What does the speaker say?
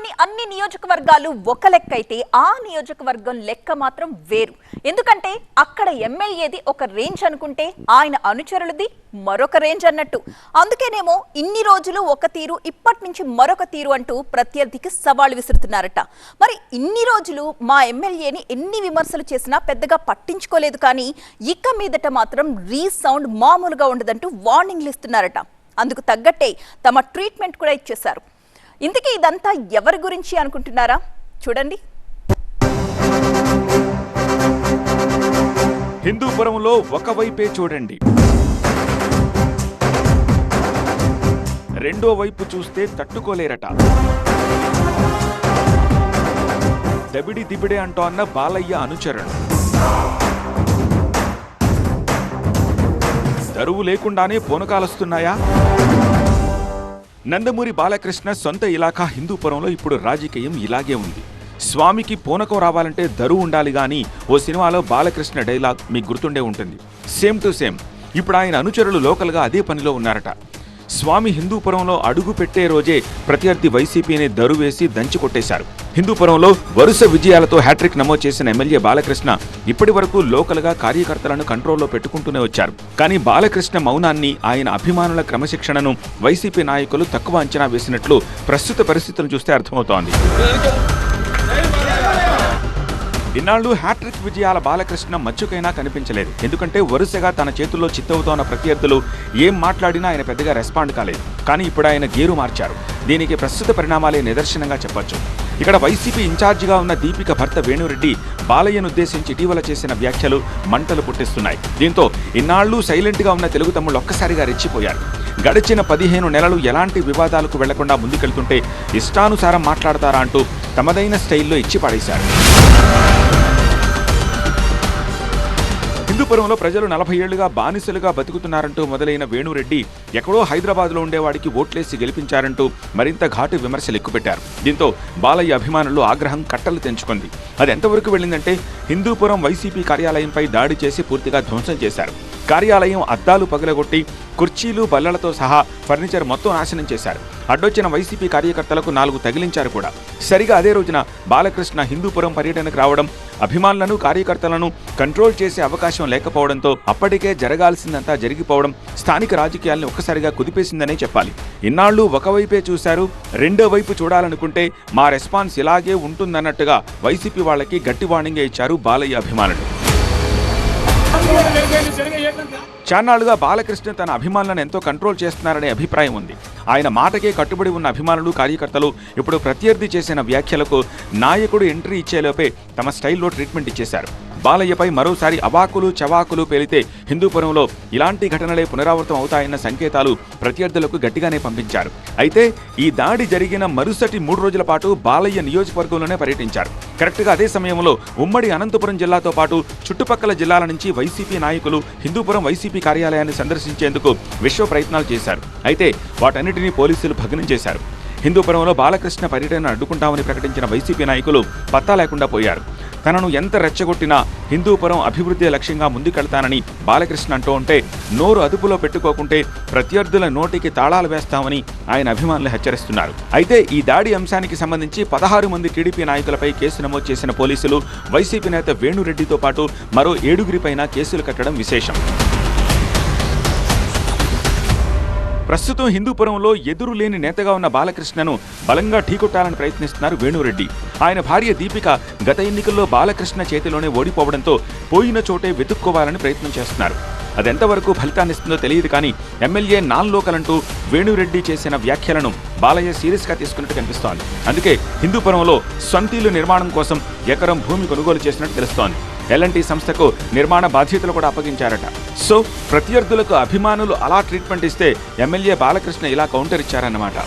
రాష్ట్రంలోని అన్ని నియోజకవర్గాలు ఒక లెక్క అయితే ఆ నియోజకవర్గం లెక్క మాత్రం వేరు. ఎందుకంటే అక్కడ ఎమ్మెల్యేది ఒక రేంజ్ అనుకుంటే ఆయన అనుచరులది మరొక రేంజ్ అన్నట్టు. అందుకేనేమో ఇన్ని రోజులు ఒక తీరు, ఇప్పటి నుంచి మరొక తీరు అంటూ ప్రత్యర్థికి సవాల్ విసురుతున్నారట. మరి ఇన్ని రోజులు మా ఎమ్మెల్యేని ఎన్ని విమర్శలు చేసినా పెద్దగా పట్టించుకోలేదు, కానీ ఇక మీదట మాత్రం రీసౌండ్ మామూలుగా ఉండదంటూ వార్నింగ్లు ఇస్తున్నారట. అందుకు తగ్గట్టే తమ ట్రీట్మెంట్ కూడా ఇచ్చేశారు. ఇంతకీ ఇదంతా ఎవరి గురించి అనుకుంటున్నారా? చూడండి. హిందూపురంలో ఒకవైపే చూడండి, రెండో వైపు చూస్తే తట్టుకోలేరట. దబిడి దిబిడే అంటూ అన్న బాలయ్య అనుచరుడు దరువు లేకుండానే పూనకాలొస్తున్నాయా? నందమూరి బాలకృష్ణ సొంత ఇలాఖా హిందూపురంలో ఇప్పుడు రాజకీయం ఇలాగే ఉంది. స్వామికి పూనకం రావాలంటే దరువు ఉండాలి గాని ఓ సినిమాలో బాలకృష్ణ డైలాగ్ మీకు గుర్తుండే ఉంటుంది. సేమ్ టు సేమ్ ఇప్పుడు ఆయన అనుచరులు లోకల్గా అదే పనిలో ఉన్నారట. స్వామి హిందూపురంలో అడుగు పెట్టే రోజే ప్రత్యర్థి వైసీపీని దరువేసి దంచి కొట్టేశారు. హిందూపురంలో వరుస విజయాలతో హ్యాట్రిక్ నమోదు చేసిన ఎమ్మెల్యే బాలకృష్ణ ఇప్పటి వరకు లోకల్గా కార్యకర్తలను కంట్రోల్లో పెట్టుకుంటూనే వచ్చారు. కానీ బాలకృష్ణ మౌనాన్ని, ఆయన అభిమానుల క్రమశిక్షణను వైసీపీ నాయకులు తక్కువ అంచనా వేసినట్లు ప్రస్తుత పరిస్థితులను చూస్తే అర్థమవుతోంది. ఇన్నాళ్లు హ్యాట్రిక్ విజయాల బాలకృష్ణ మచ్చుకైనా కనిపించలేదు. ఎందుకంటే వరుసగా తన చేతుల్లో చిత్తవుతోన్న ప్రత్యర్థులు ఏం మాట్లాడినా ఆయన పెద్దగా రెస్పాండ్ కాలేదు. కానీ ఇప్పుడు ఆయన గేరు మార్చారు. దీనికి ప్రస్తుత పరిణామాలే నిదర్శనంగా చెప్పొచ్చు. ఇక్కడ వైసీపీ ఇన్ఛార్జిగా ఉన్న దీపిక భర్త వేణురెడ్డి బాలయ్యను ఉద్దేశించి ఇటీవల చేసిన వ్యాఖ్యలు మంటలు పుట్టిస్తున్నాయి. దీంతో ఇన్నాళ్లు సైలెంట్గా ఉన్న తెలుగు తమ్ముళ్ళు ఒక్కసారిగా రెచ్చిపోయారు. గడిచిన 15 నెలలు ఎలాంటి వివాదాలకు వెళ్లకుండా ముందుకెళ్తుంటే ఇష్టానుసారం మాట్లాడతారా అంటూ తమదైన స్టైల్లో ఇచ్చి పడేశారు. హిందూపురంలో ప్రజలు 40 ఏళ్లుగా బానిసలుగా బతుకుతున్నారంటూ మొదలైన వేణురెడ్డి ఎక్కడో హైదరాబాద్లో ఉండేవాడికి ఓట్లేసి గెలిపించారంటూ మరింత ఘాటు విమర్శలు ఎక్కుపెట్టారు. దీంతో బాలయ్య అభిమానులు ఆగ్రహం కట్టలు తెంచుకుంది. అది ఎంతవరకు వెళ్ళిందంటే హిందూపురం వైసీపీ కార్యాలయంపై దాడి చేసి పూర్తిగా ధ్వంసం చేశారు. కార్యాలయం అద్దాలు పగలగొట్టి కుర్చీలు, బల్లలతో సహా ఫర్నిచర్ మొత్తం నాశనం చేశారు. అడ్డొచ్చిన వైసీపీ కార్యకర్తలకు 4 తగిలించారు కూడా. సరిగా అదే రోజున బాలకృష్ణ హిందూపురం పర్యటనకు రావడం అభిమానులను, కార్యకర్తలను కంట్రోల్ చేసే అవకాశం లేకపోవడంతో అప్పటికే జరగాల్సిందంతా జరిగిపోవడం స్థానిక రాజకీయాలను ఒక్కసారిగా కుదిపేసిందనే చెప్పాలి. ఇన్నాళ్లు ఒకవైపే చూశారు, రెండో వైపు చూడాలనుకుంటే మా రెస్పాన్స్ ఇలాగే ఉంటుందన్నట్టుగా వైసీపీ వాళ్ళకి గట్టి వార్నింగే ఇచ్చారు బాలయ్య అభిమానులు. చాన్నాళ్లుగా బాలకృష్ణ తన అభిమానులను ఎంతో కంట్రోల్ చేస్తున్నారనే అభిప్రాయం ఉంది. ఆయన మాటకే కట్టుబడి ఉన్న అభిమానులు, కార్యకర్తలు ఇప్పుడు ప్రత్యర్థి చేసిన వ్యాఖ్యలకు నాయకుడు ఎంట్రీ ఇచ్చేలోపే తమ స్టైల్లో ట్రీట్మెంట్ ఇచ్చేశారు. బాలయ్యపై మరోసారి అవాకులు చవాకులు పేలితే హిందూపురంలో ఇలాంటి ఘటనలే పునరావృతం అవుతాయన్న సంకేతాలు ప్రత్యర్థులకు గట్టిగానే పంపించారు. అయితే ఈ దాడి జరిగిన మరుసటి 3 రోజుల పాటు బాలయ్య నియోజకవర్గంలోనే పర్యటించారు. కరెక్ట్గా అదే సమయంలో ఉమ్మడి అనంతపురం జిల్లాతో పాటు చుట్టుపక్కల జిల్లాల నుంచి వైసీపీ నాయకులు హిందూపురం వైసీపీ కార్యాలయాన్ని సందర్శించేందుకు విశ్వ ప్రయత్నాలు చేశారు. అయితే వాటన్నిటినీ పోలీసులు భగ్నం చేశారు. హిందూపురంలో బాలకృష్ణ పర్యటనను అడ్డుకుంటామని ప్రకటించిన వైసీపీ నాయకులు పత్తా లేకుండా పోయారు. తనను ఎంత రెచ్చగొట్టినా హిందూపురం అభివృద్ధి లక్ష్యంగా ముందుకెళ్తానని బాలకృష్ణ అంటూ ఉంటే నోరు అదుపులో పెట్టుకోకుంటే ప్రత్యర్థుల నోటికి తాళాలు వేస్తామని ఆయన అభిమానులు హెచ్చరిస్తున్నారు. అయితే ఈ దాడి అంశానికి సంబంధించి 16 మంది టీడీపీ నాయకులపై కేసు నమోదు చేసిన పోలీసులు వైసీపీ నేత వేణురెడ్డితో పాటు మరో 7గురిపైన కేసులు కట్టడం విశేషం. ప్రస్తుతం హిందూపురంలో ఎదురులేని నేతగా ఉన్న బాలకృష్ణను బలంగా ఢీకొట్టాలని ప్రయత్నిస్తున్నారు వేణురెడ్డి. ఆయన భార్య దీపిక గత ఎన్నికల్లో బాలకృష్ణ చేతిలోనే ఓడిపోవడంతో పోయిన చోటే వెతుక్కోవాలని ప్రయత్నం చేస్తున్నారు. అదెంతవరకు ఫలితాన్నిస్తుందో తెలియదు, కానీ ఎమ్మెల్యే నాన్ లోకల్ అంటూ వేణురెడ్డి చేసిన వ్యాఖ్యలను బాలయ్య సీరియస్గా తీసుకున్నట్టు కనిపిస్తోంది. అందుకే హిందూపురంలో సొంతీలు నిర్మాణం కోసం ఎకరం భూమి కొనుగోలు చేసినట్టు తెలుస్తోంది. ఎల్ఎన్టీ సంస్థకు నిర్మాణ బాధ్యతలు కూడా అప్పగించారట. సో ప్రత్యర్థులకు అభిమానులు అలా ట్రీట్మెంట్ ఇస్తే ఎమ్మెల్యే బాలకృష్ణ ఇలా కౌంటర్ ఇచ్చారన్నమాట.